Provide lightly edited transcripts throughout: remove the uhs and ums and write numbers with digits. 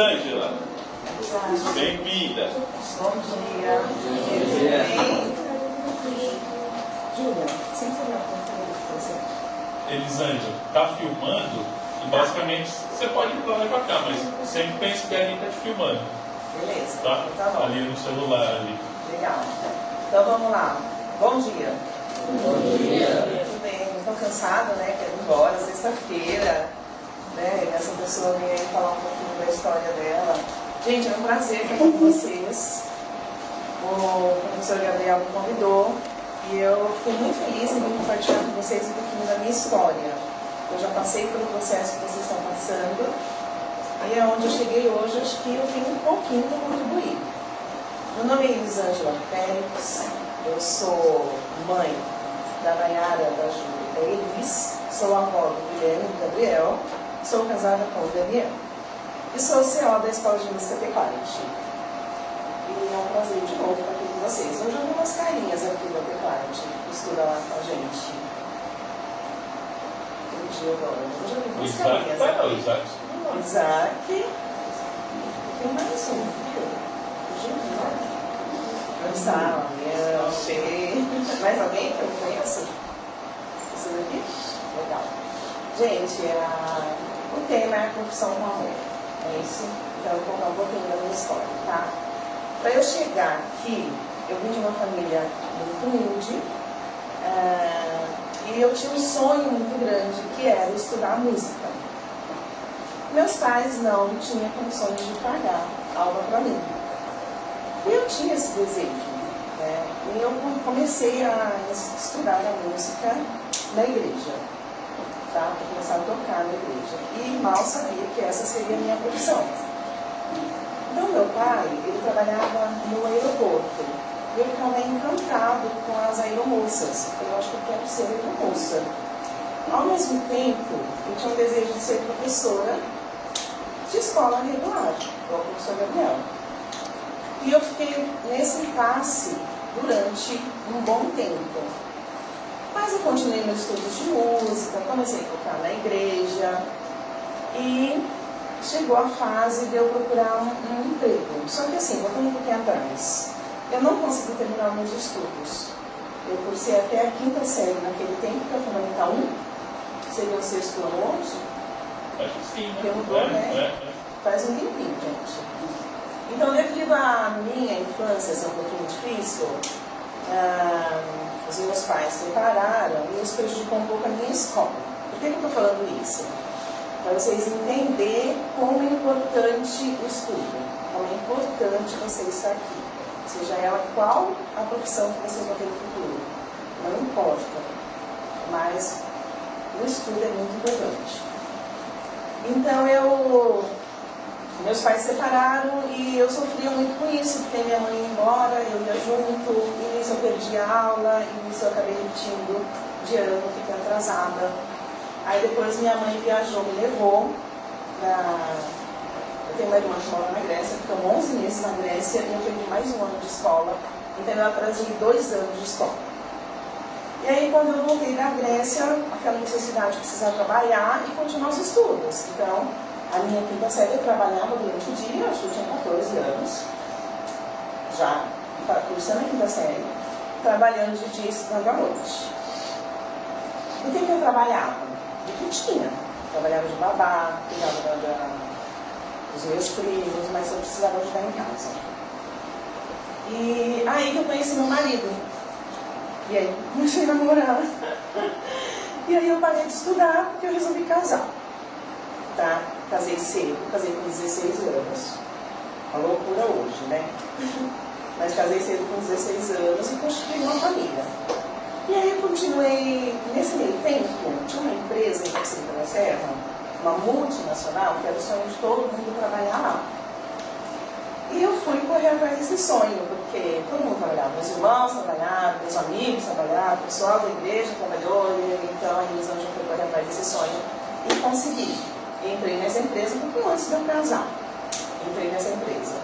Elisângela, bem-vinda. Bom dia. Tudo bem? Júlia, sempre na conferência. Elisângela, está filmando e basicamente você pode ir lá e pra cá, mas sempre pense que ali está te filmando. Beleza. Tá? Tá bom. Ali no celular ali. Legal. Então vamos lá. Bom dia. Bom dia. Tudo bem? Estou cansada, né? Quero ir embora, sexta-feira. Né? E essa pessoa vem aí falar um pouquinho da história dela. Gente, é um prazer estar com vocês. O professor Gabriel me convidou e eu fico muito feliz em vir compartilhar com vocês um pouquinho da minha história. Eu já passei pelo processo que vocês estão passando e é onde eu cheguei hoje, acho que eu tenho um pouquinho para contribuir. Meu nome é Elisângela Félix, eu sou mãe da Nayara, da Júlia e da Elis, sou avó do Guilherme e do Gabriel, sou casada com o Daniel e sou CO da Escola de Música Teclarte. E é um prazer de novo estar aqui com vocês. Hoje eu vi umas carinhas aqui da Teclarte, que estuda lá com a gente. Um dia agora. Hoje eu vi umas carinhas Isaac, aqui. Isaac. Isaac. Tem mais um, viu? Não está, eu achei. Mais alguém que eu conheço? Isso daqui? Legal. Gente, o tema é a profissão com amor. É isso? Então eu vou contar um pouquinho da minha história, tá? Para eu chegar aqui, eu vim de uma família muito humilde e eu tinha um sonho muito grande, que era estudar música. Meus pais não tinham condições de pagar aula para mim. E eu tinha esse desejo, né? E eu comecei a estudar a música na igreja, tá? Para começar a tocar na igreja. E mal sabia que essa seria a minha profissão. Então, meu pai, ele trabalhava no aeroporto. E eu ficava encantado com as aeromoças. Eu acho que eu quero ser aeromoça. Ao mesmo tempo, eu tinha um desejo de ser professora de escola regular, igual o professor Gabriel. E eu fiquei nesse impasse durante um bom tempo. Mas eu continuei meus estudos de música, comecei a tocar na igreja e chegou a fase de eu procurar um emprego. Só que assim, voltando um pouquinho atrás, eu não consegui terminar meus estudos. Eu cursei até a 5ª série naquele tempo, que é o Fundamental 1. Seria o 6º ano hoje? Acho que sim, Porque mudou, né? Faz um tempinho, gente. Então, devido à minha infância ser um pouquinho difícil, os meus pais se separaram e isso prejudicou um pouco a minha escola. Por que eu estou falando isso? Para vocês entenderem como é importante o estudo, como é importante você estar aqui. Seja ela qual a profissão que vocês vão ter no futuro. Não importa, mas o estudo é muito importante. Então, meus pais se separaram e eu sofria muito com isso, porque minha mãe ia embora, eu ia junto, e nisso eu perdi a aula, e nisso eu acabei repetindo de ano, fiquei atrasada. Aí depois minha mãe viajou, me levou eu tenho uma irmã que mora na Grécia, ficamos 11 meses na Grécia e eu perdi mais um ano de escola, então eu atrasei 2 anos de escola. E aí quando eu voltei da Grécia, aquela necessidade de precisar trabalhar e continuar os estudos. Então, a minha 5ª série eu trabalhava durante o dia, acho que eu tinha 14 anos, já cursando a 5ª série, trabalhando de dia e estudando à noite. Do que eu trabalhava? Do que tinha. Trabalhava de babá, cuidava dos meus primos, mas eu precisava ajudar em casa. E aí que eu conheci meu marido. E aí comecei a namorar. E aí eu parei de estudar porque eu resolvi casar. Tá? Casei cedo, casei com 16 anos. Uma loucura hoje, né? Mas casei cedo com 16 anos e construí uma família. E aí eu continuei, nesse meio tempo, tinha uma empresa em Conselho da Serra, uma multinacional, que era o sonho de todo mundo trabalhar lá. E eu fui correr atrás desse sonho, porque todo mundo trabalhava, meus irmãos trabalhavam, meus amigos trabalhavam, o pessoal da igreja trabalhou, e então a Elisângela foi correr atrás desse sonho e consegui. Entrei nessa empresa um pouquinho antes de eu casar. Entrei nessa empresa.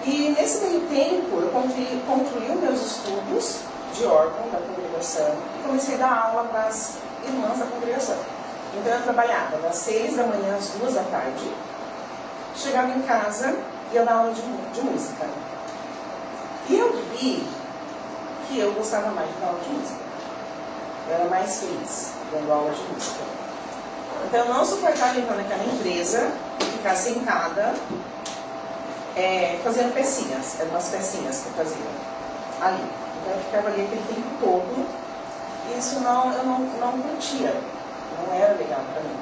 E nesse meio tempo eu concluí os meus estudos de órgão da congregação e comecei a dar aula para as irmãs da congregação. Então eu trabalhava das 6 da manhã às 2 da tarde, chegava em casa e eu dava aula de música. E eu vi que eu gostava mais de dar aula de música. Eu era mais feliz dando aula de música. Então eu não suportava entrar naquela empresa e ficar sentada fazendo pecinhas. Eram umas pecinhas que eu fazia ali. Então eu ficava ali aquele tempo todo. E isso eu não curtia. Não era legal para mim.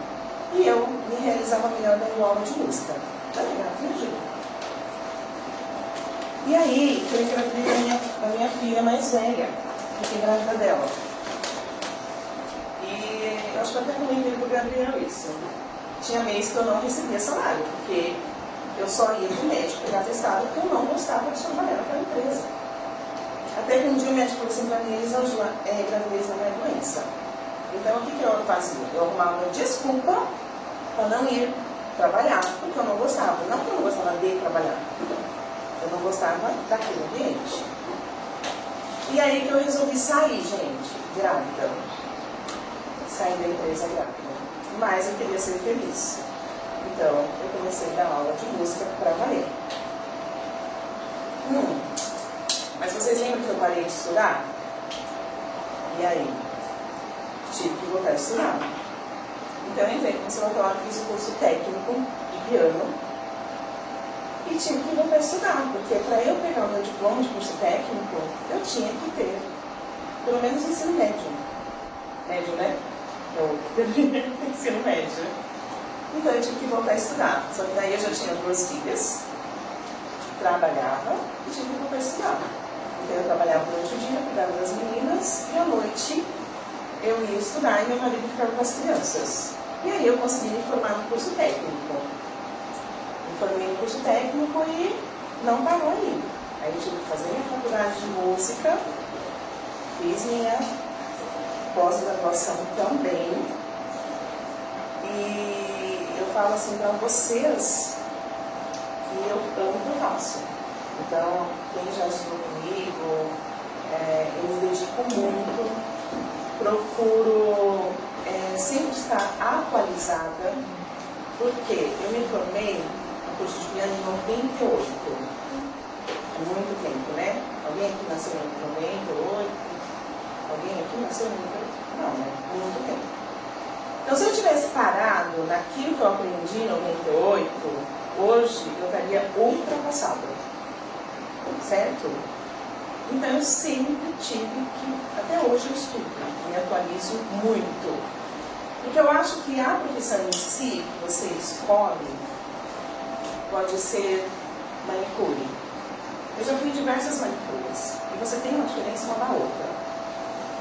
E eu me realizava melhor dando aula de música. Tá legal, fingiu. E aí, eu engravidei da minha filha mais velha. Fiquei grávida dela. E eu acho que eu até comentei pro Gabriel isso. Tinha mês que eu não recebia salário, porque eu só ia pro médico pegar atestado porque eu não gostava de trabalhar naquela empresa. Até que um dia o médico falou assim para mim, Elisângela, gravidez não é doença. Então o que eu fazia? Eu arrumava uma desculpa para não ir trabalhar, porque eu não gostava. Não que eu não gostava de trabalhar, eu não gostava daquele ambiente. E aí que eu resolvi sair, gente, grávida. Sair da empresa grávida. Mas eu queria ser feliz. Então eu comecei a dar aula de música para valer. Mas vocês lembram que eu parei de estudar? E aí? Tive que voltar a estudar. Então eu entrei no conservatório, fiz o curso técnico de piano e tive que voltar a estudar, porque para eu pegar o meu diploma de curso técnico, eu tinha que ter pelo menos ensino médio. Médio, né? Eu terminei o ensino médio. Então eu tive que voltar a estudar. Só que daí eu já tinha 2 filhas, trabalhava e tive que voltar a estudar. Então eu trabalhava durante o dia, cuidava das meninas e à noite eu ia estudar e meu marido ficava com as crianças. E aí eu consegui me formar no curso técnico. Me formei no curso técnico e não parou aí. Aí eu tive que fazer minha faculdade de música, fiz minha pós-graduação também. E eu falo assim para vocês que eu amo o que eu faço. Então, quem já estudou comigo, eu me dedico muito, procuro sempre estar atualizada, porque eu me formei no curso de piano em 98, há muito tempo, né? Alguém aqui nasceu em 98? Alguém aqui nasceu em 98? Não, né? Há muito tempo. Então, se eu tivesse parado naquilo que eu aprendi em 98, hoje eu estaria ultrapassada. Certo? Então eu sempre tive que, até hoje eu estudo, me atualizo muito. Porque eu acho que a profissão em si, que você escolhe, pode ser manicure. Eu já fui em diversas manicures, e você tem uma diferença uma da outra.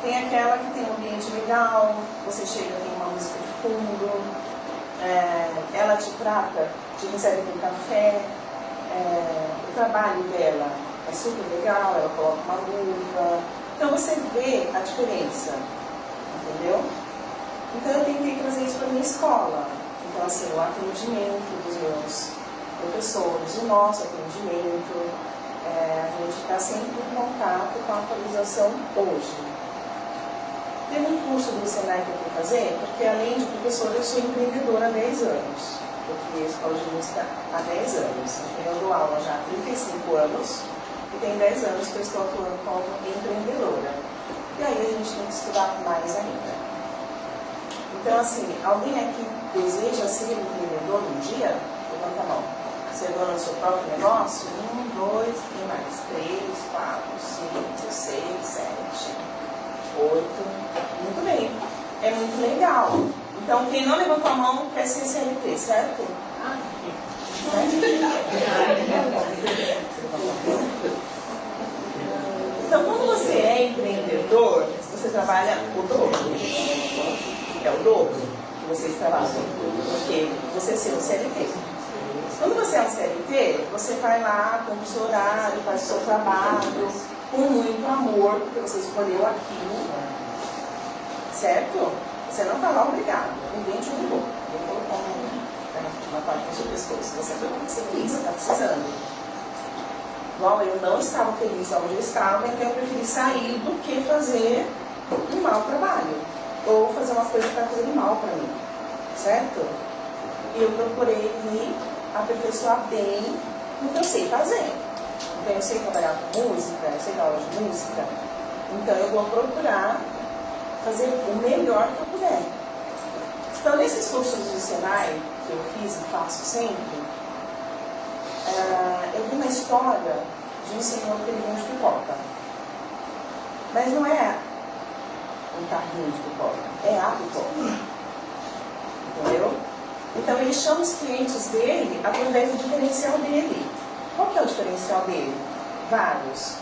Tem aquela que tem um ambiente legal, você chega, tem uma música de fundo, ela te trata, te recebe com café, o trabalho dela é super legal, ela coloca uma luva. Então você vê a diferença, entendeu? Então eu tentei trazer isso para a minha escola. Então assim, o atendimento dos meus professores, o nosso atendimento, a gente está sempre em contato com a atualização hoje. Teve um curso do Senai que eu fui fazer, porque além de professora eu sou empreendedora há 10 anos. Eu criei a escola de música há 10 anos. Eu dou aula já há 35 anos e tem 10 anos que eu estou atuando como empreendedora. E aí a gente tem que estudar mais ainda. Então assim, alguém aqui deseja ser empreendedor um dia? Levanta a mão. Ser dona do seu próprio negócio? 1, 2, tem mais. 3, 4, 5, 6, 7, 8. Muito bem. É muito legal. Então, quem não levantou a mão quer ser CLT, certo? Então, quando você é empreendedor, você trabalha o dobro. É o dobro que vocês trabalham. Porque você ser um CLT. Quando você é um CLT, você vai lá, cumpre o seu horário, faz o seu trabalho, com muito amor, porque você escolheu aquilo. Certo? Você não está lá obrigado. Ninguém te obrigou. Ninguém colocou uma parte no seu pescoço. Você foi porque você quis, você está precisando. Igual eu não estava feliz onde eu estava, então eu preferi sair do que fazer um mau trabalho. Ou fazer uma coisa que está fazendo mal para mim. Certo? E eu procurei vir aperfeiçoar bem o que eu sei fazer. Então eu sei trabalhar com música, eu sei dar aula de música, então eu vou procurar fazer o melhor que eu puder. Então nesses cursos de Senai que eu fiz e faço sempre, eu vi uma história de um senhor que ele vende pipoca. Mas não é um carrinho de pipoca, é a pipoca. Entendeu? Então ele chama os clientes dele através do diferencial dele. Qual que é o diferencial dele? Vários.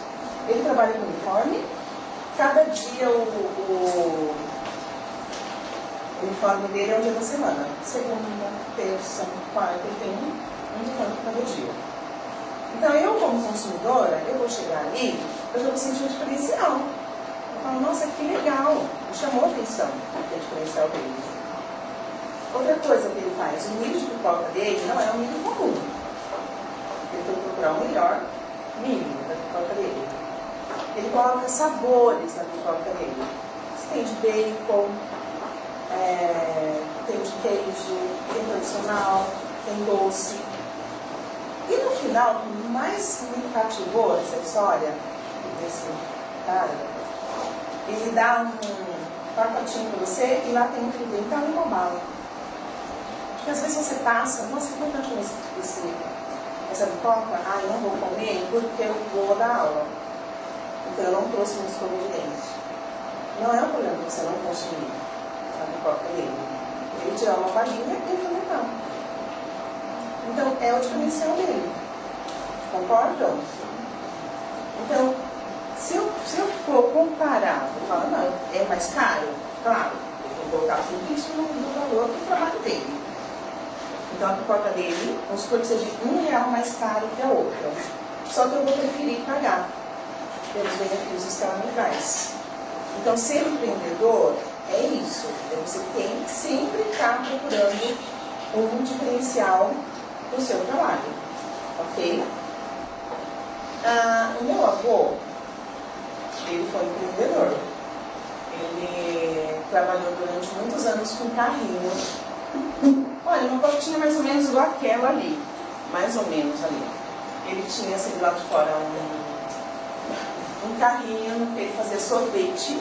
Ele trabalha com uniforme, cada dia o uniforme dele é um dia da semana. Segunda, terça, quarta, ele tem um uniforme cada dia. Então eu, como consumidora, eu vou chegar ali, eu já vou sentir um diferencial. Eu falo, nossa, que legal, me chamou a atenção o diferencial dele. Outra coisa que ele faz, o milho de pipoca dele não é um milho comum. Ele tem que procurar o melhor milho da pipoca dele. Ele coloca sabores na pipoca dele. Tem de bacon, tem de queijo, tem tradicional, tem doce. E no final, o que mais me cativou essa história desse cara, ele dá um pacotinho para você e lá tem um fio dental e uma bala. Porque às vezes você passa, nossa, que importante essa pipoca, eu não vou comer porque eu vou dar aula. Então eu não trouxe uma escova de dente. Não é um problema você não consumir a pipoca dele. Ele tirar uma balinha e ele não. Então é o diferencial dele. Concordam? Então, se eu for comparar, eu falo, não, é mais caro? Claro, eu vou colocar tudo isso no valor do trabalho dele. Então a pipoca dele, vamos supor que seja R$1 mais caro que a outra. Só que eu vou preferir pagar pelos benefícios que ela me traz. Então ser empreendedor é isso. Você tem que sempre estar procurando um diferencial no seu trabalho. Ok? O meu avô, ele foi empreendedor. Ele trabalhou durante muitos anos com carrinho. Olha, uma portinha mais ou menos igual aquela ali. Mais ou menos ali. Ele tinha, assim, lá de fora um carrinho que ele fazia sorvete.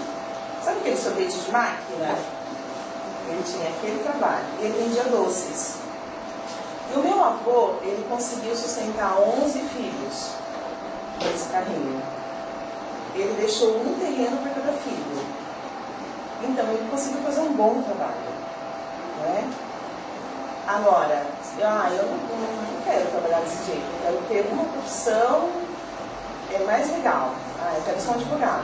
Sabe aquele sorvete de máquina? Ele tinha aquele trabalho. E ele vendia doces. E o meu avô, ele conseguiu sustentar 11 filhos nesse carrinho. Ele deixou um terreno para cada filho. Então, ele conseguiu fazer um bom trabalho. Não é? Agora, eu não quero trabalhar desse jeito. Eu quero ter uma profissão mais legal. Eu quero ser um advogado.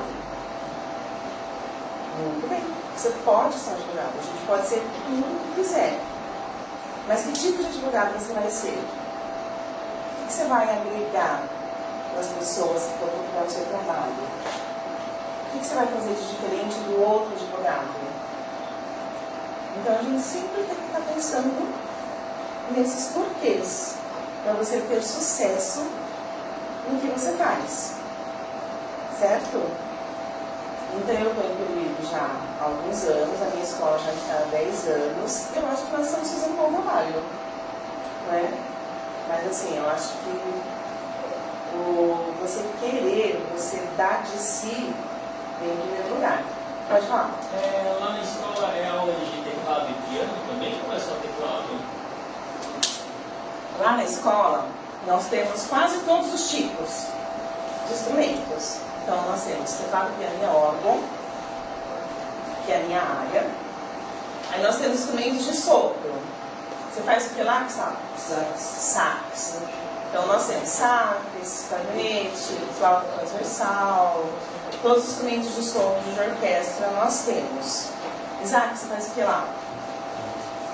Muito bem. Você pode ser um advogado. A gente pode ser tudo que quiser. Mas que tipo de advogado você vai ser? O que você vai agregar nas pessoas que vão procurar o seu trabalho? O que você vai fazer de diferente do outro advogado? Então a gente sempre tem que estar pensando nesses porquês para você ter sucesso no que você faz. Certo? Então eu estou incluído já há alguns anos, a minha escola já está há 10 anos, eu acho que nós estamos fazendo um bom trabalho, né? Mas assim, eu acho que você querer, você dar de si, vem em primeiro lugar. Pode falar. Lá na escola é aula de teclado e piano também, ou é só teclado? Lá na escola, nós temos quase todos os tipos de instrumentos. Então, nós temos teclado, piano e órgão, que é a minha área. Aí nós temos instrumentos de sopro. Você faz o que lá? Sax. Então, nós temos sax, clarinete, flauta transversal, todos os instrumentos de sopro de orquestra nós temos. Isaac, você faz o que lá?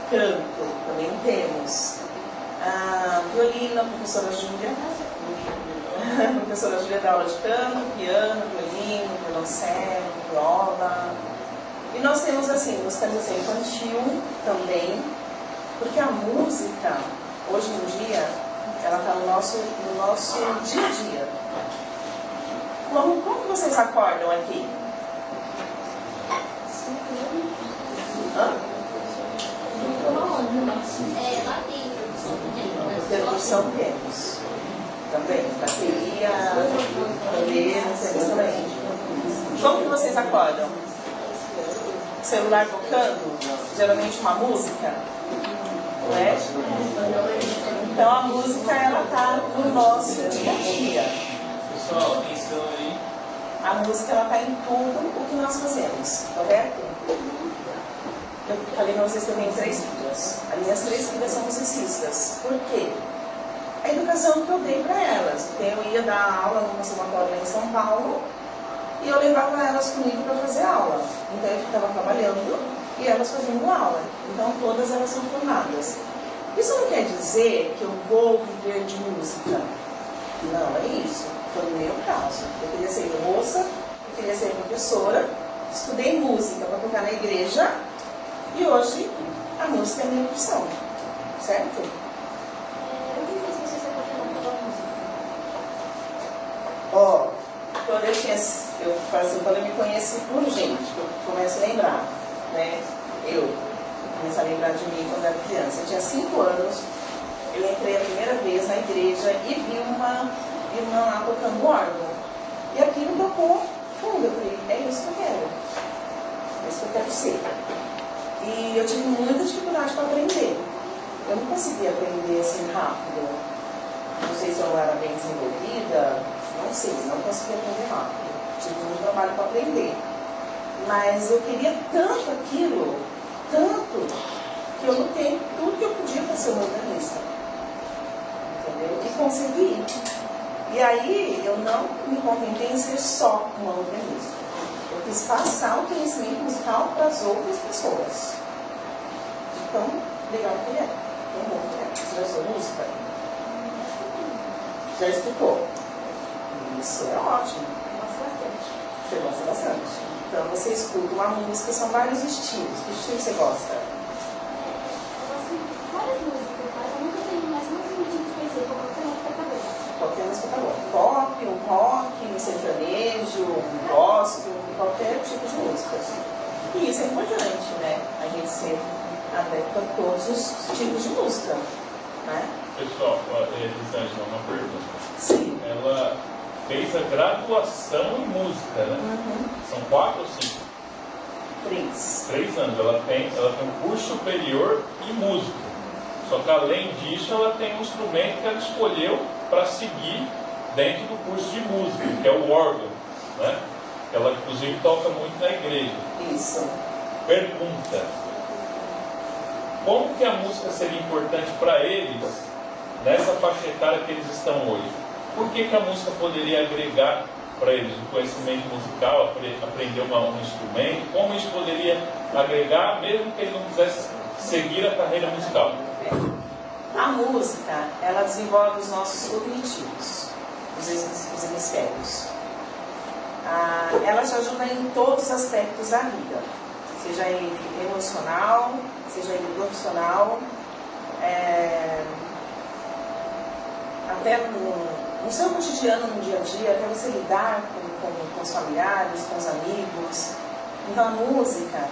Canto, também temos. Violino, a professora Júlia. A professora Júlia dá aula de canto, piano, violino, violoncelo, viola. E nós temos assim, musicalização infantil também, porque a música, hoje em dia, ela está no nosso dia a dia. Como que vocês acordam aqui? Percussão temos. Também. Bateria, pandeiro, temos também. Como que vocês acordam? Celular tocando? Geralmente uma música? Não é? Então a música, ela está no nosso dia a dia. Pessoal, atenção aí. A música, ela está em tudo o que nós fazemos, correto? Eu falei para vocês que eu tenho 3 filhas. As minhas 3 filhas são musicistas. Por quê? A educação que eu dei para elas. Então, eu ia dar aula no conservatório lá em São Paulo e eu levava elas comigo para fazer aula. Então eu ficava trabalhando e elas fazendo aula. Então todas elas são formadas. Isso não quer dizer que eu vou viver de música. Não é isso. Foi o meu caso. Eu queria ser moça, eu queria ser professora, estudei música para tocar na igreja e hoje a música é a minha profissão. Certo? Ó, quando eu me conheci por gente, que eu começo a lembrar, né? Eu começo a lembrar de mim quando era criança. Eu tinha 5 anos, eu entrei a primeira vez na igreja e vi uma irmã lá tocando órgão. E aquilo tocou fundo. Eu falei, é isso que eu quero. É isso que eu quero ser. E eu tive muita dificuldade para aprender. Eu não conseguia aprender assim rápido. Não sei se eu era bem desenvolvida, não sei, não conseguia aprender rápido. Tive muito trabalho para aprender. Mas eu queria tanto aquilo, tanto, que eu lutei tudo que eu podia para ser uma organista. Entendeu? E consegui. E aí eu não me contentei em ser só uma organista. Eu quis passar o conhecimento musical para as outras pessoas. De tão legal que é. Tão bom que é. Você já estudou música? Já estudou? Isso é ótimo. Você gosta bastante. Então você escuta uma música, são vários estilos. Que estilo você gosta? Eu gosto de várias músicas, mas eu nunca tenho mais um tipo específico, qualquer música tá bom. Qualquer música tá bom. Pop, um rock, um sertanejo, um gospel, qualquer tipo de música. E isso é importante, né? A gente ser adepto a todos os tipos de música, né? Pessoal, Elisângela, uma pergunta. Sim. Ela fez a graduação em música, né? Uhum. São 4 ou 5? 3. 3 anos. Ela tem um curso superior em música. Só que além disso, ela tem um instrumento que ela escolheu para seguir dentro do curso de música, que é o órgão, né? Ela inclusive toca muito na igreja. Isso. Pergunta: como que a música seria importante para eles nessa faixa etária que eles estão hoje? Por que a música poderia agregar para eles o conhecimento musical, aprender um instrumento? Como isso poderia agregar, mesmo que ele não quisesse seguir a carreira musical? A música, ela desenvolve os nossos cognitivos, os hemisférios. Ela te ajuda em todos os aspectos da vida, seja ele emocional, seja ele profissional, até no seu cotidiano, no dia a dia, até você lidar com os familiares, com os amigos. Então a música,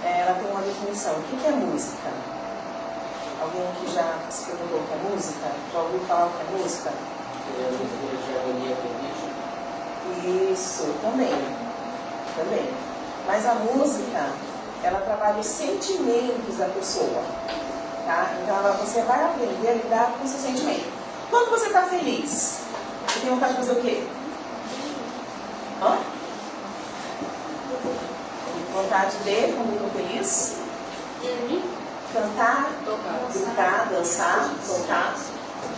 ela tem uma definição. O que é música? Alguém aqui já se perguntou o que é música? Já ouviu falar o que é música? Isso, também. Mas a música, ela trabalha os sentimentos da pessoa. Tá? Então você vai aprender a lidar com o seu sentimento. Quando você está feliz, você tem vontade de fazer o quê? Hã? Vontade de, quando eu estou feliz? Cantar, gritar, dançar, tocar.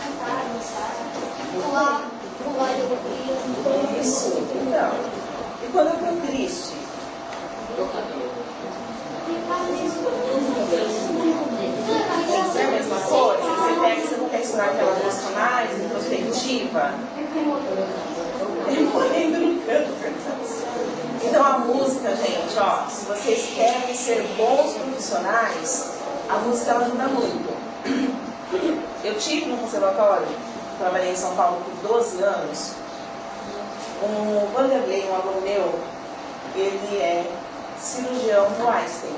Cantar, dançar, pular de alegria. Isso, então. E quando eu estou triste? Tem que ser a mesma coisa? Você pega, você não quer estudar aquela emocionais, introspectiva? Morrendo no canto. Então a música, gente, ó, se vocês querem ser bons profissionais, a música ela ajuda muito. Eu tive no conservatório, trabalhei em São Paulo por 12 anos. O Vanderlei, um aluno meu, ele é cirurgião do Einstein.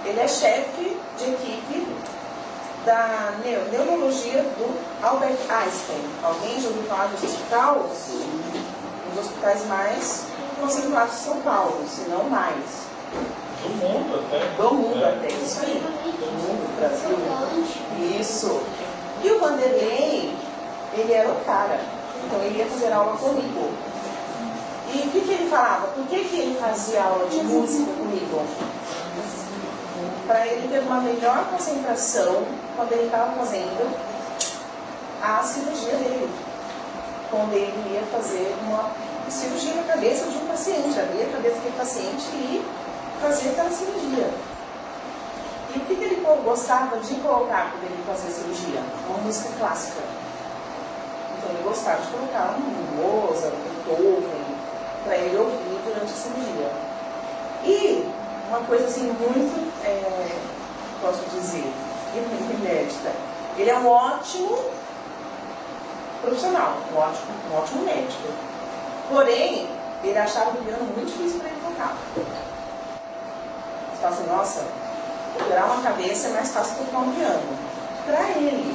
Ele é chefe de equipe da neurologia do Albert Einstein. Alguém já ouviu falar desse hospital? Um dos hospitais mais conceituados de São Paulo, se não mais. Do mundo até. Do mundo até, isso aí. Do mundo, Brasil. Isso. E o Vanderlei, ele era o cara. Então ele ia fazer aula comigo. E o que ele falava? Por que ele fazia aula de música comigo? Para ele ter uma melhor concentração quando ele estava fazendo a cirurgia dele. Quando ele ia fazer uma cirurgia na cabeça de um paciente, abrir a cabeça daquele paciente e fazer aquela cirurgia. E o que ele gostava de colocar quando ele fazia a cirurgia? Uma música clássica. Então ele gostava de colocar um Mozart, um Beethoven, para ele ouvir durante a cirurgia. E uma coisa assim muito, posso dizer, inédita. Ele é um ótimo profissional, um ótimo médico. Porém, ele achava o piano muito difícil para ele tocar. Você fala assim, nossa, operar uma cabeça é mais fácil que tocar um piano. Para ele.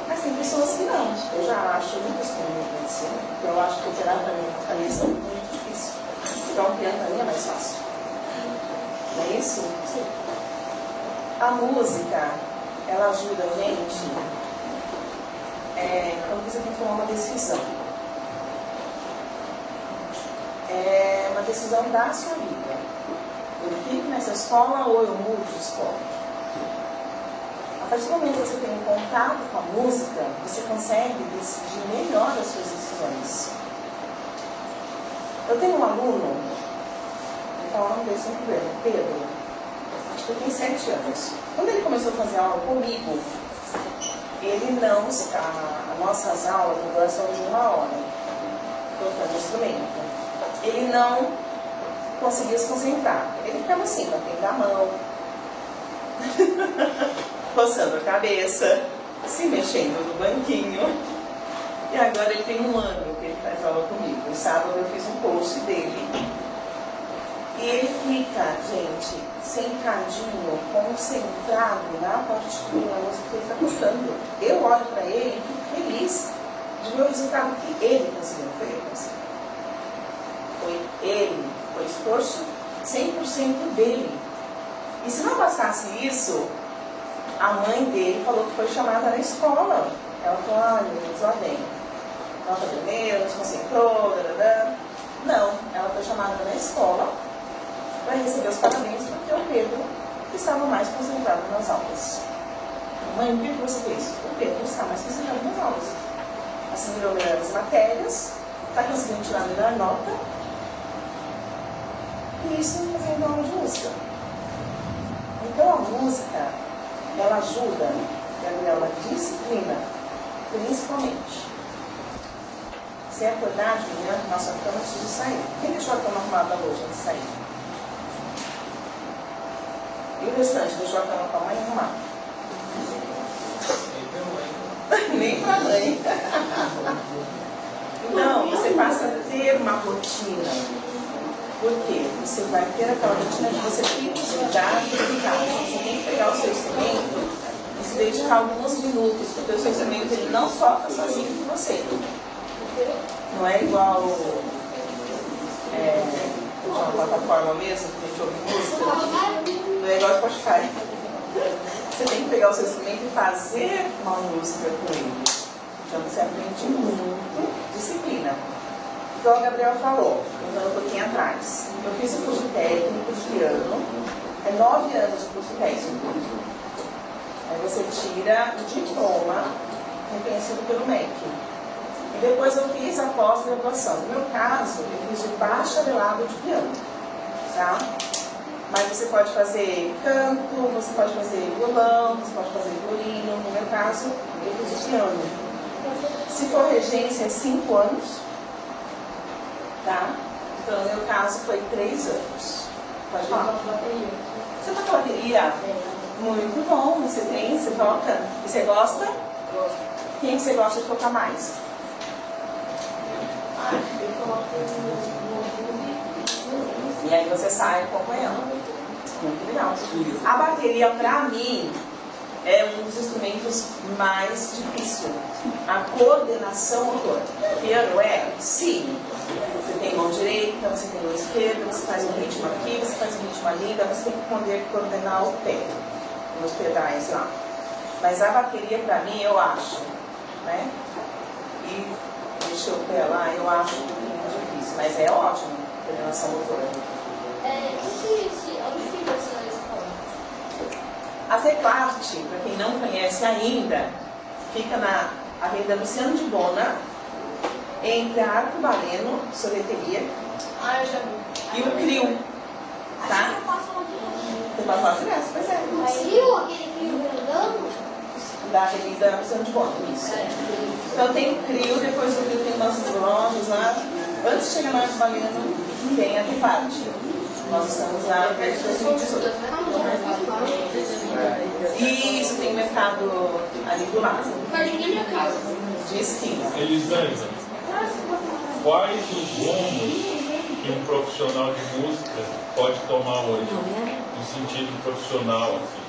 Mas tem pessoas que não. Eu já acho muito estranho medicina, porque eu acho que operar para minha cabeça é muito difícil. Tocar um piano para mim é mais fácil. Não é isso? Sim. A música, ela ajuda a gente quando você tem que tomar uma decisão. É uma decisão da sua vida. Eu fico nessa escola ou eu mudo de escola? A partir do momento que você tem um contato com a música, você consegue decidir melhor as suas decisões. Eu tenho um aluno, vou falar o nome dele sem problema, Pedro, acho que ele tem 7 anos. Quando ele começou a fazer aula comigo, ele não, as nossas aulas na duração de 1 hora, tocando instrumento, ele não conseguia se concentrar. Ele ficava assim, batendo a mão, coçando a cabeça, se mexendo no banquinho. E agora ele tem 1 ano que ele faz aula comigo. No sábado eu fiz um post dele. E ele fica, gente, sentadinho, concentrado na partitura da música que ele está tocando. Eu olho para ele e fico feliz de ver o resultado que ele conseguiu. Não foi ele que conseguiu. Foi ele. Foi esforço 100% dele. E se não bastasse isso, a mãe dele falou que foi chamada na escola. Ela falou, ai meu Deus, lá vem. Nota vermelha, não se concentrou, Não, ela foi chamada na escola para receber os parabéns porque o Pedro estava mais concentrado nas aulas. Mãe, por que você fez? O Pedro está mais concentrado nas aulas. Assimilou melhor as matérias, está conseguindo tirar a melhor nota. E isso fazendo aula de música. Então a música, ela ajuda, Gabriela, disciplina, principalmente. Se acordar de manhã, nossa cama antes de sair. Quem deixou a cama arrumada hoje antes de sair? E o restante deixou a cama com a mãe arrumada? Nem pra mãe. Então, você passa a ter uma rotina. Por quê? Você vai ter aquela rotina que você tem que estudar e dedicar. Você tem que pegar o seu instrumento e se dedicar alguns minutos, porque o seu instrumento ele não sofre sozinho com você. Não é igual uma plataforma mesmo, que a gente ouve música. Não é igual Spotify. Você tem que pegar o seu instrumento e fazer uma música com ele. Então você aprende muito disciplina. Então a Gabriela falou, voltando um pouquinho atrás. Eu fiz o curso técnico de piano, 9 anos de curso técnico. Aí você tira o diploma reconhecido pelo MEC. E depois eu fiz a pós-graduação. No meu caso, eu fiz o bacharelado de piano. Tá? Mas você pode fazer canto, você pode fazer violão, você pode fazer violino. No meu caso, eu fiz o piano. Se for regência, é 5 anos. Tá? Então, no meu caso, foi 3 anos. Pode falar? Você toca bateria? Muito bom. Você toca? E você gosta? Gosto. Quem você gosta de tocar mais? Eu coloco no E aí você sai acompanhando. Muito legal. A bateria, para mim, é um dos instrumentos mais difíceis. A coordenação motora. Piano é, sim. Você tem mão direita, você tem mão esquerda, você faz um ritmo aqui, você faz um ritmo ali, então você tem que poder coordenar o pé nos pedais lá. Mas a bateria, para mim, eu acho, né? E deixa o pé lá, eu acho um pouquinho difícil, mas é ótimo a coordenação motora. Onde fica essa escola? A Teclarte, para quem não conhece ainda, fica na Avenida Luciano de Bona, entre a Arcobaleno, Sorveteria, Eu já vi. e o CRIO, tá? Você pode falar direto, pois é. Crio? Aquele crio grandão? Da Avenida Luciano de Bona, isso. Então tem o CRIO, depois do CRIO tem nossas lojas lá. Antes de chegar na Arcobaleno, tem a Teclarte. Nós estamos lá perto das 2018. Isso, tem mercado ali do lado. Pertinho da minha casa. De esquina. Elisângela, quais os rumos que um profissional de música pode tomar hoje? No sentido profissional, assim.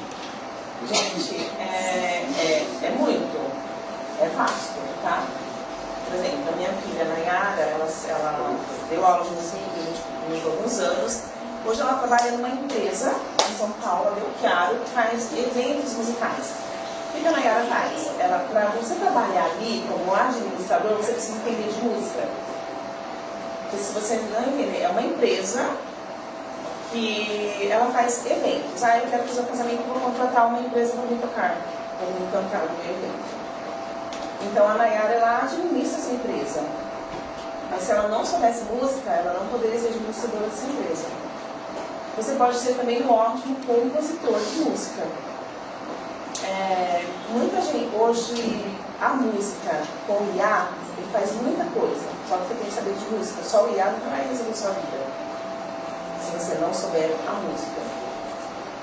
Gente, é muito. É vasto, tá? Por exemplo, a minha filha Nayara, ela deu aula de música durante alguns anos. Hoje ela trabalha numa empresa em São Paulo, a Belchiaro, que faz eventos musicais. O que a Nayara faz? Para você trabalhar ali como administrador, você precisa entender de música. Porque se você não entender, é uma empresa que ela faz eventos. Eu quero fazer um casamento, vou contratar uma empresa para me tocar, para me cantar no meu evento. Então a Nayara, ela administra essa empresa. Mas se ela não soubesse música, ela não poderia ser administradora dessa empresa. Você pode ser também um ótimo compositor de música. Muita gente, hoje, a música com o IA, ele faz muita coisa. Só que você tem que saber de música. Só o IA não vai resolver sua vida, se você não souber a música.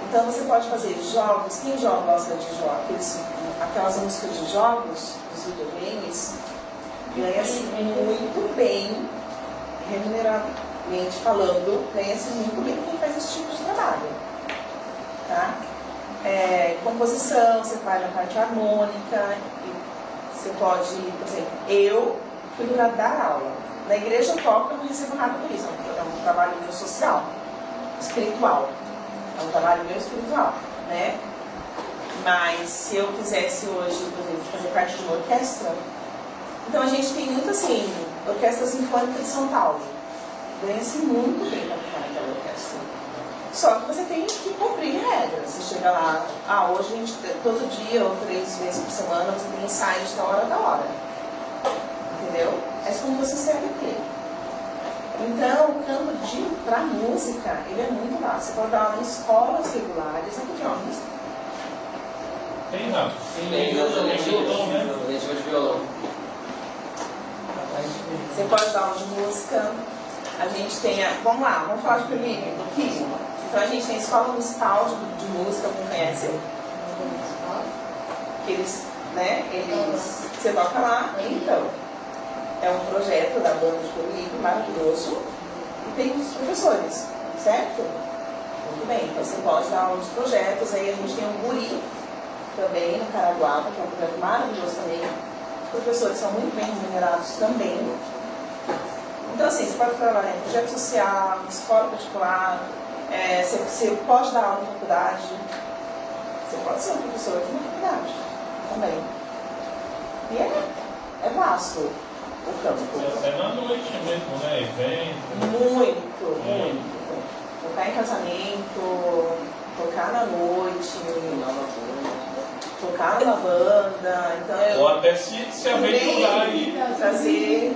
Então você pode fazer jogos. Quem gosta de jogos? Aquelas músicas de jogos, dos videogames, ganha-se muito bem, remuneradamente falando, ganha-se muito bem quem faz esse tipo de trabalho. Tá? Composição, você faz a parte harmônica, você pode, por exemplo, eu fui para dar aula. Na igreja eu toco, eu não recebo nada por isso, é um trabalho meu social, espiritual. É um trabalho meu espiritual, né? Mas se eu quisesse hoje, por exemplo, fazer parte de uma orquestra, então a gente tem muito assim, Orquestra Sinfônica de São Paulo. Ganha-se muito bem para tocar naquela orquestra. Só que você tem que cumprir regras. Você chega lá, hoje a gente, todo dia ou 3 vezes por semana, você tem ensaios da hora. Entendeu? É como você CLT. Então, o campo para música, ele é muito vasto. Você pode dar aula em escolas regulares, aqui de homens. Tem, Rafa? Tem violão, né? Leitura de violão. Você pode dar aula de música. A gente tem vamos lá, vamos falar de primeiro, do que? Então a gente tem a Escola Municipal de Música, como conhece? Que eles, você toca lá, então. É um projeto da banda de Coruripe, maravilhoso. E tem os professores, certo? Muito bem, então você pode dar aula de projetos. Aí a gente tem o Guri, também, no Caraguá, que é um projeto maravilhoso também. Os professores são muito bem remunerados também. Então, assim, você pode trabalhar em projeto social, em escola particular, você pode dar aula em faculdade, você pode ser um professor de uma faculdade também. E é vasto o campo. É na noite mesmo, né? Evento. Muito. Tocar em casamento, tocar na noite, tocar numa banda. Então Ou até se aventurar aí. Trazer.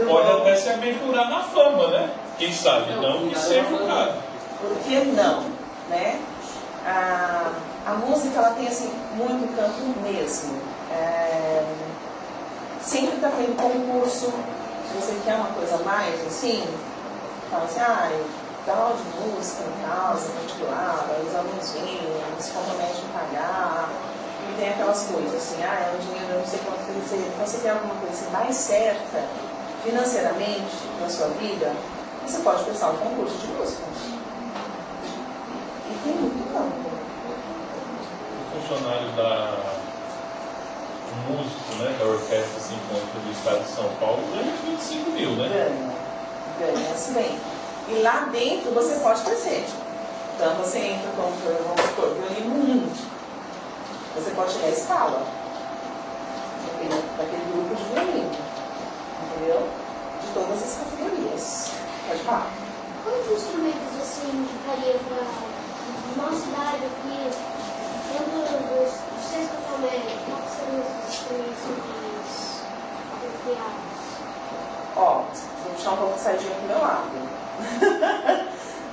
Pode até se aventurar na fama, né? Quem sabe não que ser jogado. Por que não? Né? A música, ela tem assim, muito campo mesmo. Sempre está tendo concurso. Se você quer uma coisa mais, assim, fala assim, dá aula de música em casa, particular, os alunos vêm, se comprometem a pagar, e tem aquelas coisas assim, é um dinheiro, eu não sei quanto quer dizer. Então, você tem alguma coisa assim, mais certa, financeiramente, na sua vida, você pode prestar um concurso de música. campo. O funcionário o músico, né, da Orquestra Sinfônica do Estado de São Paulo ganha 25 mil, né? Ganha-se bem. E lá dentro você pode crescer. Então você entra com, vamos supor, violino 1. Você pode chegar à escala daquele grupo de violino. Entendeu? De todas as categorias. Pode falar. Quantos instrumentos você indicaria para uma cidade aqui, dentro do sexto tomé, quais seriam os instrumentos mais apropriados? Ó, vou puxar um pouco de sardinha pro meu lado.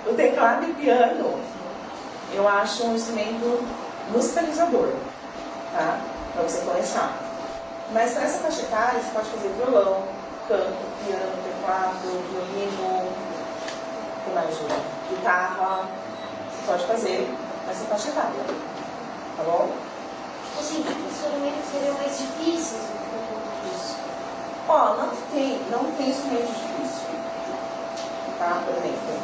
O teclado e o piano, eu acho um instrumento musicalizador, tá? Para você começar. Mas para essa faixa etária, você pode fazer violão, canto, piano, teclado, violino, o que mais? Guitarra, você pode fazer nessa faixa etária, tá bom? Assim, que instrumentos seriam mais difíceis por conta disso? Ó, não tem instrumento difícil, tá? Por exemplo,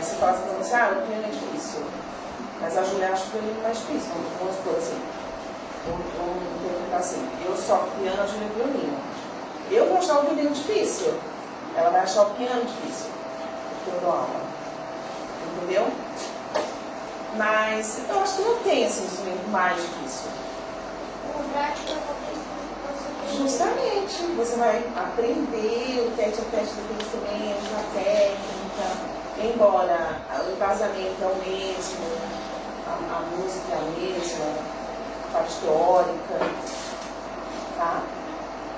você fala assim, o piano é difícil, mas a Julia acha que o violino é mais difícil, vamos supor assim. Vamos interpretar assim, eu só piano, a Julia é violino. Eu vou achar o violino difícil, ela vai achar o piano difícil, porque eu dou aula. Entendeu? Mas eu acho que não tem esse instrumento mais difícil. Uma prática talvez não. Justamente, você vai aprender o tete-a-tete daquele instrumento, a técnica, embora o embasamento é o mesmo, a música é a mesma, a parte teórica, tá?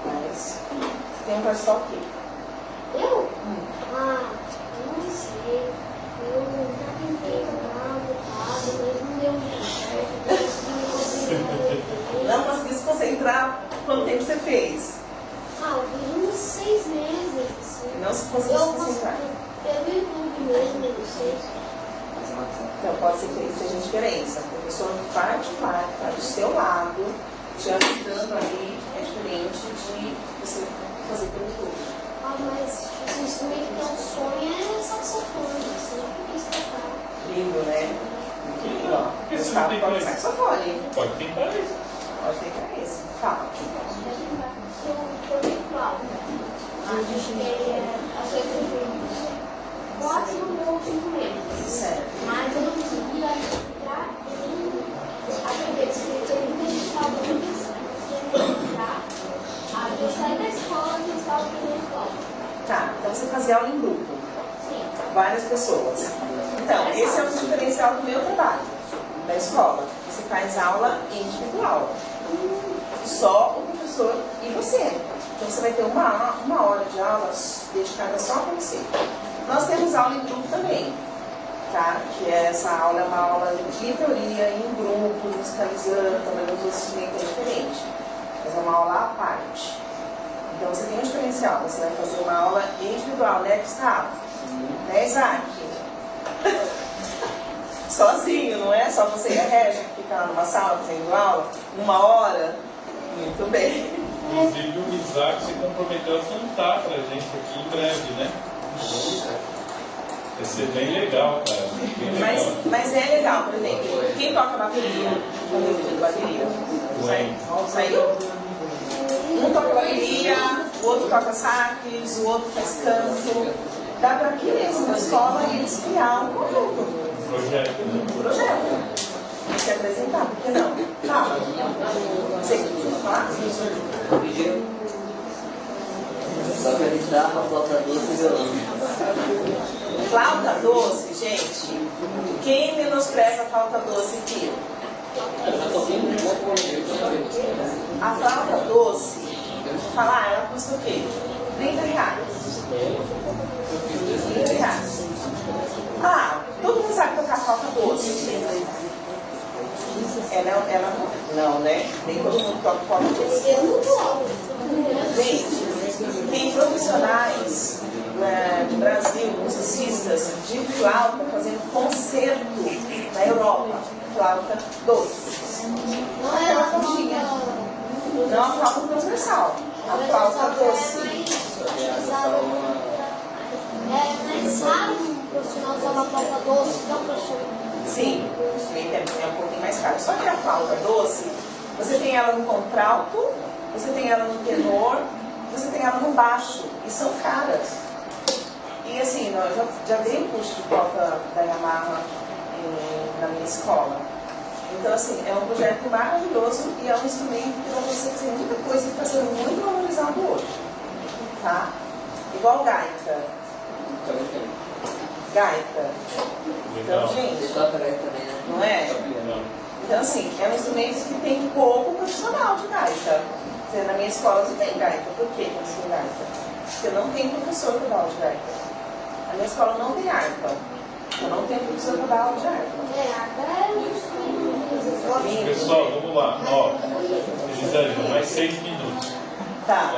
Mas você tem um professor o quê? Eu? Eu não sei. Eu já tentei tocar teclado, mas não deu muito certo. Não consegui se concentrar quanto tempo você fez? Eu fiz uns 6 meses. Assim. Não se conseguiu se concentrar? Eu vi YouTube mesmo, eu não sei. Então pode ser que seja a diferença. A professora particular que está do seu lado, te ajudando ali, é diferente de você fazer pelo YouTube. Mas o instrumento que é um sonho é saxofone, sempre quis tocar. Lindo, né? Que legal. Por que você não Gustavo tem toca isso? saxofone. Pode tentar isso. Pode ter esse. Fala. Eu toquei flauta. Acho que quase não deu 5 meses. Certo. Mas eu não conseguia entrar em aprender. Eu não estava muito entrar. Aí eu saí da escola e estava aprendendo flauta. Tá, então você fazia aula em grupo. Sim. Várias pessoas. Então, esse é o diferencial do meu trabalho, da escola. Você faz aula individual. Só o professor e você. Então você vai ter uma hora de aula dedicada só para você. Nós temos aula em grupo também, tá? Que essa aula é uma aula de teoria em grupo, musicalizando, trabalhando os instrumentos diferentes. Mas é uma aula à parte. Então você tem um diferencial, você vai fazer uma aula individual, né, Gustavo? Né, Isaac? Sozinho, não é? Só você e a Régia que fica lá numa sala fazendo aula, 1 hora. Muito bem. Inclusive o Isaac se comprometeu a cantar pra gente aqui em breve, né? Vai ser bem legal, cara. Bem legal. Mas é legal, por exemplo, quem toca bateria? Quando eu digo bateria? Saiu? Um toca bateria, o outro toca sax, o outro faz canto. Dá para aqui mesmo na escola eles criar um conjunto. Projeto. Se apresentar, por que não? Fala. Você quer falar? Só que a gente dá uma flauta doce e violão. Flauta doce, gente. Quem menospreza a flauta doce aqui? A flauta doce, falar, ela custa o quê? R$30. R$30. Todo mundo sabe tocar flauta doce. Ela não, né? Nem todo mundo toca flauta doce. Eu não toco. Gente, tem profissionais do Brasil, musicistas de flauta fazendo concerto na Europa. Flauta doce. Não é a flautinha. flauta. Não a flauta transversal. A flauta doce. É mais raro um profissional usar uma flauta doce, não profissional. Sim, o instrumento é um pouquinho mais caro. Só que a flauta doce, você tem ela no contralto, você tem ela no tenor, você tem ela no baixo, e são caras. E assim, eu já dei um curso de flauta da Yamaha na minha escola. Então assim, é um projeto maravilhoso e é um instrumento que para você dizer muita coisa que está sendo muito valorizado hoje. Tá? Igual gaita. Gaita. Então, gente, não é? Então assim, é um instrumento que tem pouco profissional de gaita. Na minha escola você tem gaita. Por que você tem gaita? Porque não tem professor para dar aula de gaita. A minha escola não tem harpa. Eu não tenho professor para dar aula de harpa. Pessoal, vamos lá. Ó, Elisângela, mais 6 minutos. Tá.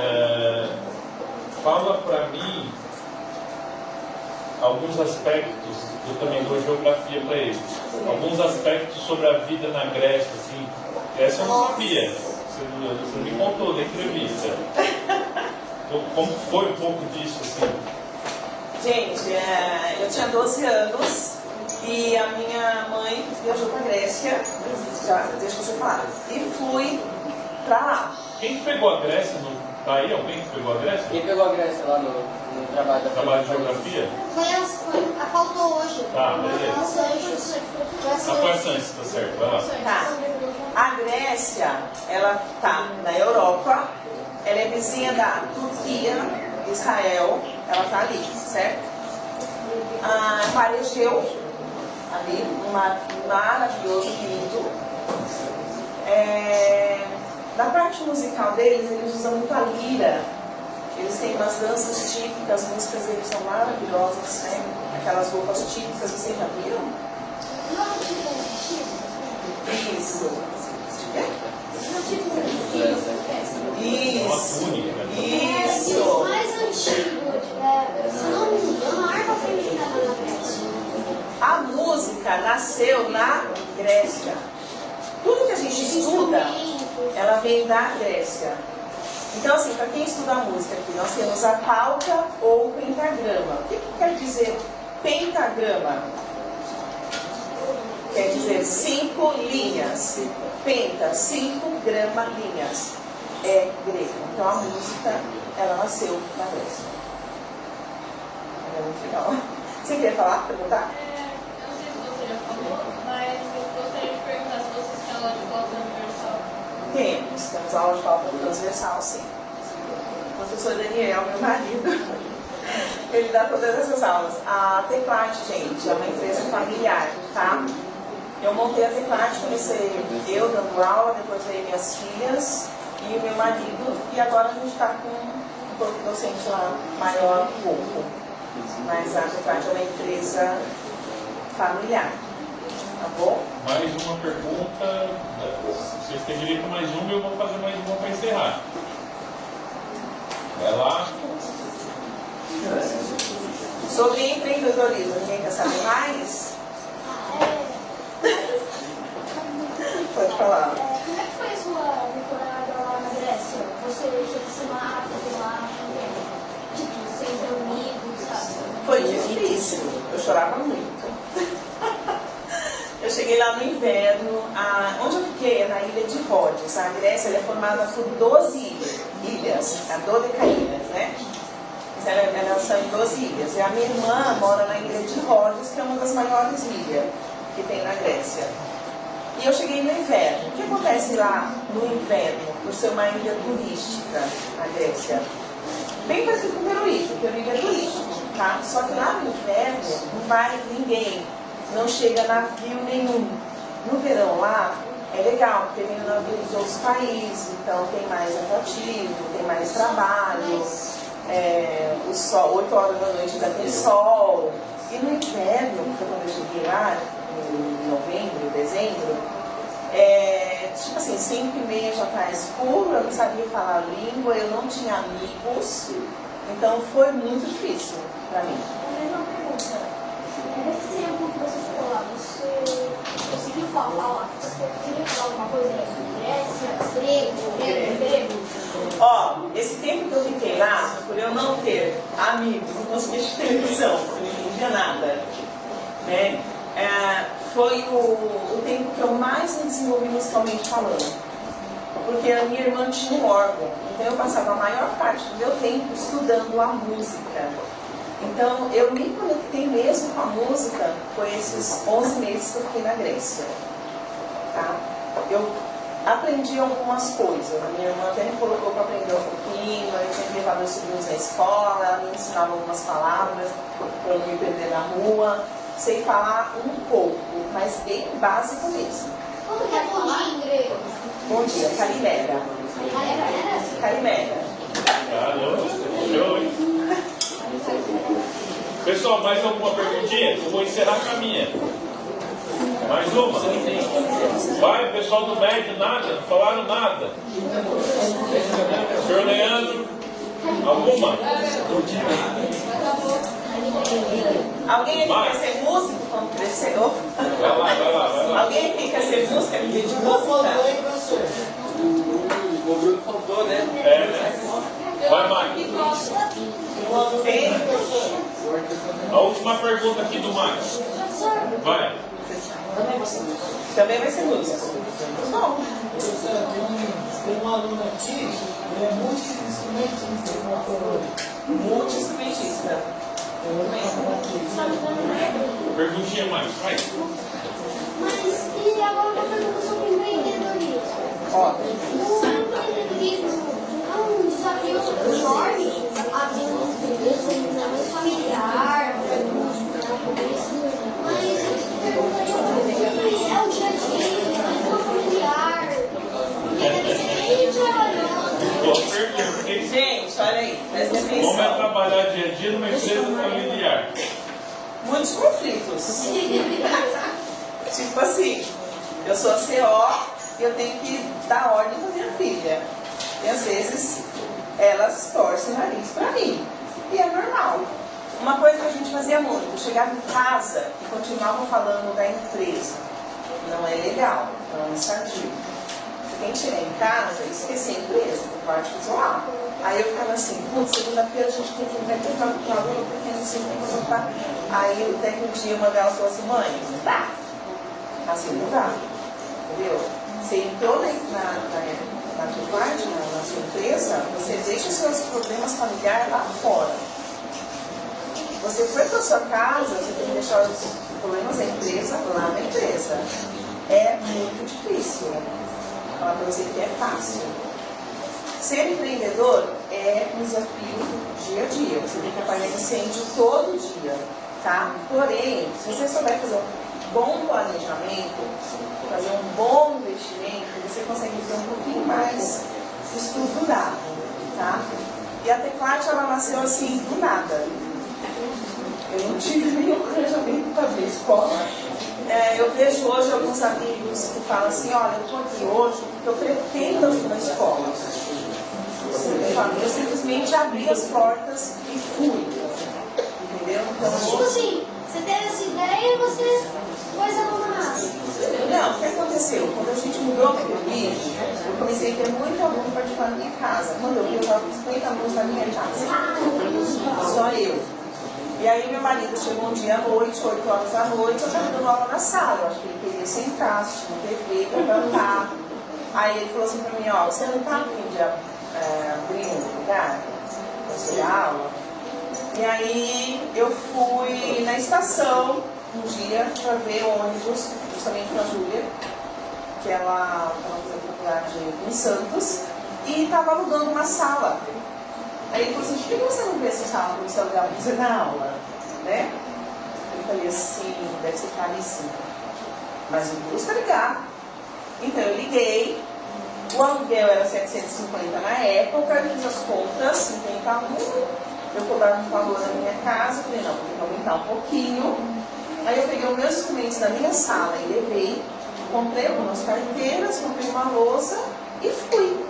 Fala para mim alguns aspectos, eu também dou geografia para eles, alguns aspectos sobre a vida na Grécia, assim. Essa eu não sabia, você me contou na entrevista. Como foi um pouco disso, assim? Gente, eu tinha 12 anos e a minha mãe viajou para a Grécia, já deixa você falar, e fui para lá. Quem que pegou a Grécia? Tá aí alguém que pegou a Grécia? Quem pegou a Grécia lá no trabalho da Trabalho de geografia? A faltou hoje. Tá, beleza. A Sanches. Foi a Sanches, tá certo, vai lá. Tá. A Grécia, ela tá na Europa, ela é vizinha da Turquia, Israel, ela tá ali, certo? Mar Egeu, ali, um mar maravilhoso, lindo. Na parte musical deles, eles usam muito a lira. Eles têm umas danças típicas, as músicas deles são maravilhosas, né? Aquelas roupas típicas, vocês já viram? Isso. Uma túnica. Isso. O mais antigo, se não me engano, a harpa foi inventada na Grécia. A música nasceu na Grécia. Tudo que a gente estuda, ela vem da Grécia. Então, assim, para quem estuda a música aqui, nós temos a pauta ou o pentagrama. O que quer dizer pentagrama? Quer dizer 5 linhas. Penta, 5 grama linhas. É grego. Então, a música, ela nasceu na Grécia. É muito legal. Você queria falar, perguntar? Eu não sei se você já falou, mas eu gostaria de perguntar se vocês têm aula de flauta universal. Temos aula de flauta transversal, sim. O professor Daniel, meu marido, ele dá todas essas aulas. A Teclate, gente, é uma empresa familiar, tá? Eu montei a Teclate, comecei eu dando aula, depois veio minhas filhas e o meu marido, e agora a gente está com um corpo docente lá maior um pouco. Mas a Teclate é uma empresa familiar, tá bom? Mais uma pergunta. Vocês têm direito a mais uma e eu vou fazer mais uma para encerrar. Vai lá. Sobre empreendedorismo, ninguém quer saber mais? Pode falar. Como é que foi a sua temporada lá na Grécia? Você tinha que se matar lá, tipo, sem ter amigos, sabe? Foi difícil, eu chorava muito. Eu cheguei lá no inverno, onde eu fiquei é na ilha de Rhodes. A Grécia ela é formada por 12 ilhas, a dodecaínas, né? Elas são em 12 ilhas. E a minha irmã mora na ilha de Rhodes, que é uma das maiores ilhas que tem na Grécia. E eu cheguei no inverno. O que acontece lá no inverno, por ser uma ilha turística, a Grécia? Bem parecido com o Peruíbe. O Peruíbe é turístico, tá? Só que lá no inverno não vai ninguém, não chega navio nenhum. No verão lá é legal, porque vem navio dos outros países, então tem mais atrativo, tem mais trabalho, o sol, 8 horas da noite ainda tem sol. E no inverno, quando eu cheguei lá, em novembro, dezembro, tipo assim, 5h30 já está escuro, eu não sabia falar a língua, eu não tinha amigos, então foi muito difícil para mim. A mesma pergunta. Nesse tempo que você ficou lá, você conseguiu falar lá? Você conseguiu falar alguma coisa em Grécia, grego? Ó, esse tempo que eu fiquei lá, por eu não ter amigos, não conseguia assistir televisão, eu não entendia nada, né? foi o tempo que eu mais me desenvolvi musicalmente falando. Porque a minha irmã tinha um órgão, então eu passava a maior parte do meu tempo estudando a música. Então eu me conectei mesmo com a música, foi esses 11 meses que eu fiquei na Grécia. Tá? Eu aprendi algumas coisas, a minha irmã até me colocou para aprender um pouquinho, eu tinha que levar meus sobrinhos na escola, ela me ensinava algumas palavras para eu não me perder na rua. Sei falar um pouco, mas bem básico mesmo. Como que é bom dia em grego? Bom dia, Calimera. Calimera. Caramba, show, hein? Pessoal, mais alguma perguntinha? Eu vou encerrar com a minha. Mais uma? Vai, pessoal do médio, nada? Não falaram nada? Senhor Leandro, alguma? Alguém aqui quer ser músico quando cresceu? Vai lá. Alguém aqui quer ser músico? Quer viver de música? O Bruno faltou, né? É, né? Vai, Marcos. Tem? A última pergunta aqui do Marcos. Vai. Também vai ser músico. Bom, Tem um aluno aqui, ele é multi-instrumentista, multi-instrumentista. Perguntinha mais. Vai. Mas, e agora uma pergunta sobre empreendedorismo. Ó, O empreendedorismo é um desafio enorme, abrir uma empresa, não é familiar, mas é o dia a dia, é uma familiar, porque deve ser bem trabalhoso. Boa pergunta, hein? gente, olha aí, presta Como é atenção. trabalhar dia a dia numa empresa familiar? Muitos conflitos. Tipo assim, eu sou a CO e eu tenho que dar ordem para minha filha. E às vezes elas torcem o nariz para mim. E é normal. Uma coisa que a gente fazia muito, eu chegava em casa e continuava falando da empresa. Não é legal, não é sadio. Você tem que chegar em casa e esquecer a empresa, não pode zoar. Aí eu ficava assim, putz, segunda-feira a gente tem que entregar o aluno porque não sei o que voltar. Aí até que um dia uma delas falou assim, mãe, não dá. Assim não dá. Entendeu? Você entrou na tua parte, na sua empresa, você deixa os seus problemas familiares lá fora. Você foi para sua casa, você tem que deixar os problemas da empresa lá na empresa. É muito difícil. Vou falar para você que é fácil. Ser empreendedor é um desafio dia a dia. Você tem que apagar incêndio todo dia, tá? Porém, se você souber fazer um bom planejamento, fazer um bom investimento, você consegue ter um pouquinho mais estruturado, tá? E a Teclate, ela nasceu assim, do nada. Eu não tive nenhum planejamento para ver escola. Eu vejo hoje alguns amigos que falam assim, olha, eu estou aqui hoje porque eu pretendo ir na escola. Eu simplesmente abri as portas e fui. Entendeu? Então, Tipo assim, você teve essa ideia e você pôs a mão na massa. não, o que aconteceu? Quando a gente mudou para o Rio, eu comecei a ter muito aluno particular na minha casa. Quando eu vi, eu estava com 50 alunos na minha casa. Só eu. E aí meu marido chegou um dia à noite, 8 horas da noite, eu estava dando aula na sala. Eu acho que ele queria sentar, assistir uma TV, para cantar. Aí ele falou assim para mim, ó, você não está afim de abrir um lugar para você dar aula? E aí eu fui na estação um dia para ver ônibus, justamente com a Júlia, que ela estava fazendo faculdade em Santos, e estava alugando uma sala. Aí ele falou assim, por que você não vê essa sala para você alugar para você dar aula? Né? Eu falei assim, deve ser caríssimo. Mas o custo é ligar. Então eu liguei, o aluguel era 750 na época, eu fiz as contas, 51, eu cobrava um valor na minha casa, falei, não, vou ter que aumentar um pouquinho. Aí eu peguei os meus instrumentos da minha sala e levei, comprei algumas carteiras, comprei uma louça e fui.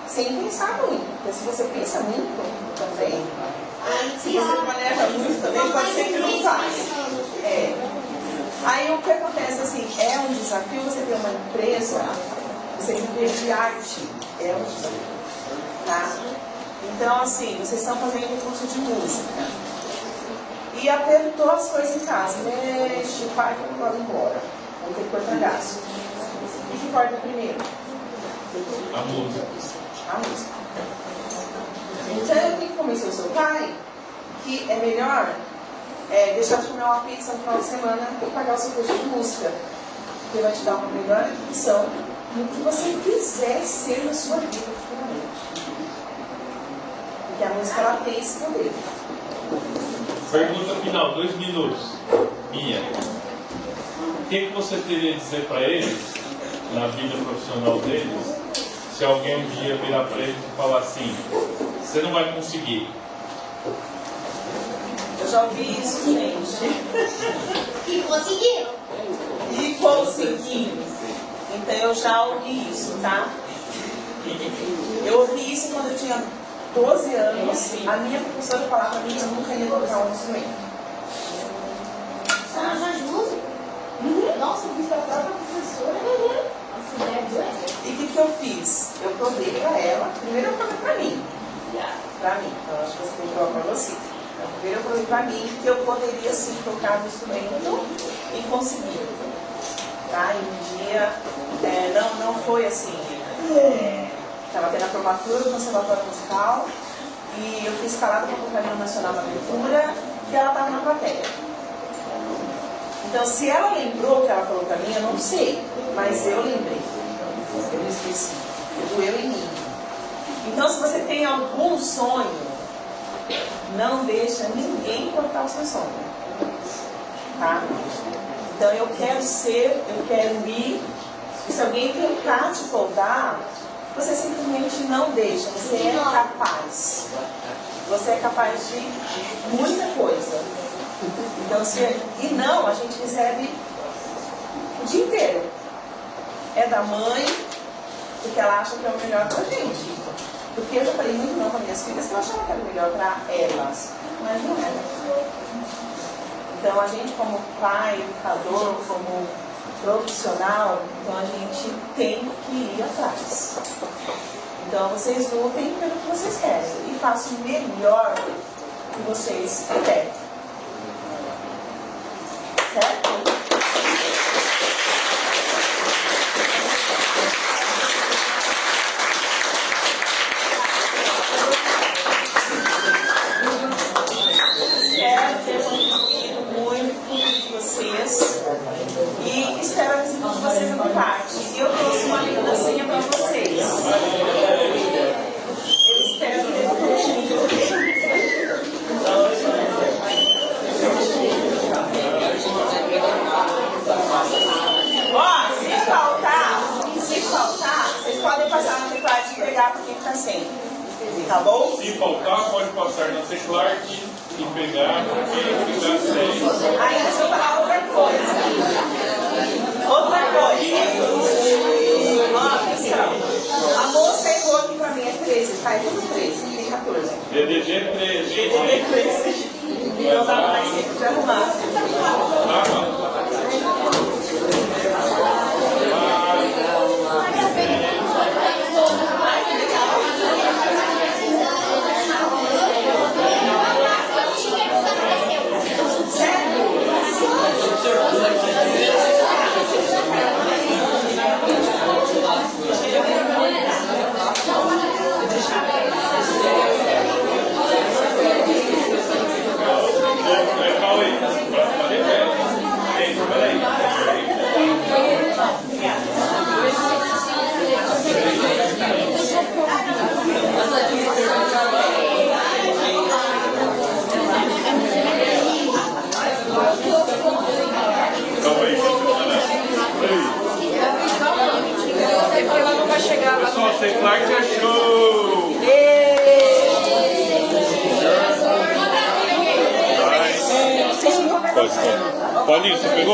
Sem pensar muito, porque se você pensa muito também, se você planeja muito também, pode ser que não vai. Aí o que acontece assim, é um desafio você ter uma empresa, você viver de arte, é um desafio, tá? Então assim, vocês estão fazendo curso de música. e apertou as coisas em casa. Mexe, o pai que não pode ir embora. Vou ter que cortar gasto. O que corta primeiro? A música. A música. Então eu tenho que convencer o seu pai que é melhor deixar de comer uma pizza no final de semana e pagar o seu curso de música. Porque vai te dar uma melhor instrução no que você quiser ser na sua vida futuramente. Porque a música ela tem esse poder. Pergunta final, 2 minutos. Minha. O que você teria a dizer para eles, na vida profissional deles, se alguém um dia virar para eles e falar assim, você não vai conseguir? Eu já ouvi isso, gente. E conseguiram. E consegui. Então eu já ouvi isso, tá? Eu ouvi isso quando eu tinha 12 anos. A minha professora falava para mim que eu nunca ia tocar um instrumento. São as músicas? Nossa, eu fiz a própria professora. Nossa, ideia boa. E o que eu fiz? Eu provei para ela. Primeiro eu provei para mim. Para mim. Então acho que você tem que provar para você. Então, primeiro eu provei para mim que eu poderia sim tocar no instrumento e conseguir. Tá? E um dia não foi assim. Estava tendo a formatura do Conservatório Musical e eu fui escalada para a Companhia Nacional da Abertura e ela estava na plateia. Então, se ela lembrou o que ela falou para mim, eu não sei, mas eu lembrei. Eu não esqueci. Doeu em mim. Então, se você tem algum sonho, não deixa ninguém cortar o seu sonho. Tá? Então, eu quero ir. E se alguém tentar te podar, você simplesmente não deixa. Você é capaz. Você é capaz de muita coisa. Então, e não, a gente recebe o dia inteiro. É da mãe, porque ela acha que é o melhor pra gente. Porque eu já falei muito não para minhas filhas que eu achava que era o melhor para elas. Mas não era. Então, a gente como pai, educador, como profissional, então a gente tem que ir atrás. Então, vocês lutem pelo que vocês querem. E façam o melhor que vocês puderem. Certo? Espero ter contribuído muito com vocês e espero a visita de vocês no parte. E eu trouxe uma lembrancinha para vocês. Eu espero ter contribuído. Ó, se faltar, vocês podem passar na teclado e pegar para quem está sem. Tá bom? Se faltar, pode passar na Teclarte e pegar quem ficar sem. Aí deixa eu falar outra coisa. Outra coisa. Ó, pessoal. A moça errou aqui pra mim, é 13, tá? É tudo 13, tem 14. DDG 13. DDG 13. Não dá mais tempo de arrumar. Pessoal, Teclarte é show! Pode ir, você pegou?